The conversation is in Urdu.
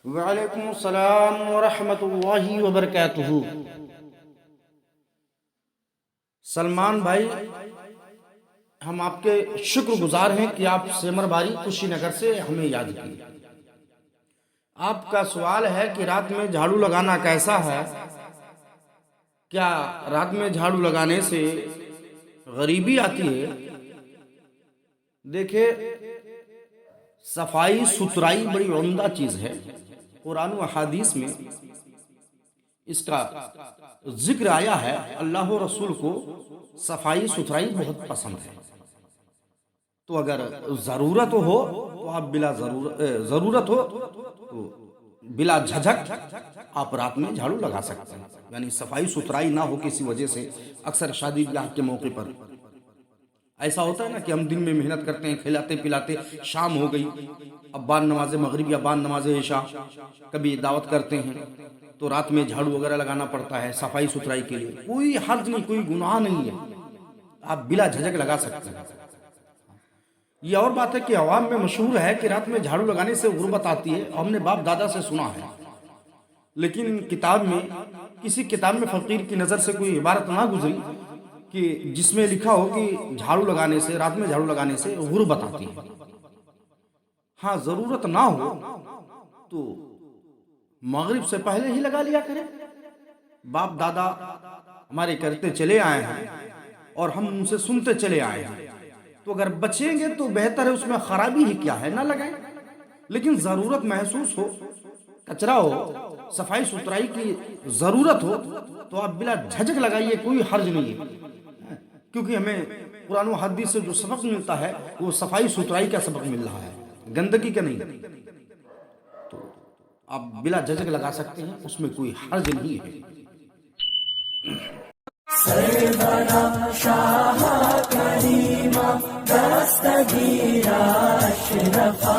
وعلیکم السلام ورحمۃ اللہ وبرکاتہ۔ سلمان بھائی، ہم آپ کے شکر گزار ہیں کہ آپ سیمر باری کشی نگر سے ہمیں یاد کی۔ آپ کا سوال ہے کہ رات میں جھاڑو لگانا کیسا ہے؟ کیا رات میں جھاڑو لگانے سے غریبی آتی ہے؟ دیکھیں، صفائی ستھرائی بڑی عمدہ چیز ہے۔ قرآن و حدیث میں اس کا ذکر آیا ہے۔ اللہ و رسول کو صفائی ستھرائی بہت پسند ہے، تو اگر ضرورت ہو تو آپ ضرورت ہو تو بلا جھجھک آپ رات میں جھاڑو لگا سکتے ہیں۔ یعنی صفائی ستھرائی نہ ہو کسی وجہ سے، اکثر شادی بیاہ کے موقع پر ایسا ہوتا ہے نا کہ ہم دن میں محنت کرتے ہیں، کھلاتے پلاتے، شام ہو گئی، اب بعد نماز مغرب یا بعد نماز عشاء کبھی دعوت کرتے ہیں تو رات میں جھاڑو وغیرہ لگانا پڑتا ہے صفائی ستھرائی کے لیے۔ کوئی حرج نہیں، کوئی گناہ نہیں ہے، آپ بلا جھجک لگا سکتے ہیں۔ یہ اور بات ہے کہ عوام میں مشہور ہے کہ رات میں جھاڑو لگانے سے غربت آتی ہے، ہم نے باپ دادا سے سنا ہے، لیکن کسی کتاب میں فقیر کی نظر سے کوئی عبارت نہ گزری کہ جس میں لکھا ہو کہ جھاڑو لگانے سے، رات میں جھاڑو لگانے سے غربت آتی ہے۔ ہاں، ضرورت نہ ہو تو مغرب سے پہلے ہی لگا لیا کریں۔ باپ دادا ہمارے کرتے چلے آئے ہیں اور ہم ان سے سنتے چلے آئے ہیں، تو اگر بچیں گے تو بہتر ہے، اس میں خرابی ہی کیا ہے، نہ لگائیں۔ لیکن ضرورت محسوس ہو، کچرا ہو، صفائی ستھرائی کی ضرورت ہو تو آپ بلا جھجک لگائیے، کوئی حرج نہیں ہے، کیونکہ ہمیں قرآن و حدیث سے جو سبق ملتا ہے وہ صفائی ستھرائی کا سبق مل رہا ہے، گندگی کا نہیں۔ تو آپ بلا جھجک لگا سکتے ہیں، اس میں کوئی حرج نہیں ہے۔ سرورا شاہ کریمہ دستگیرہ اشرفا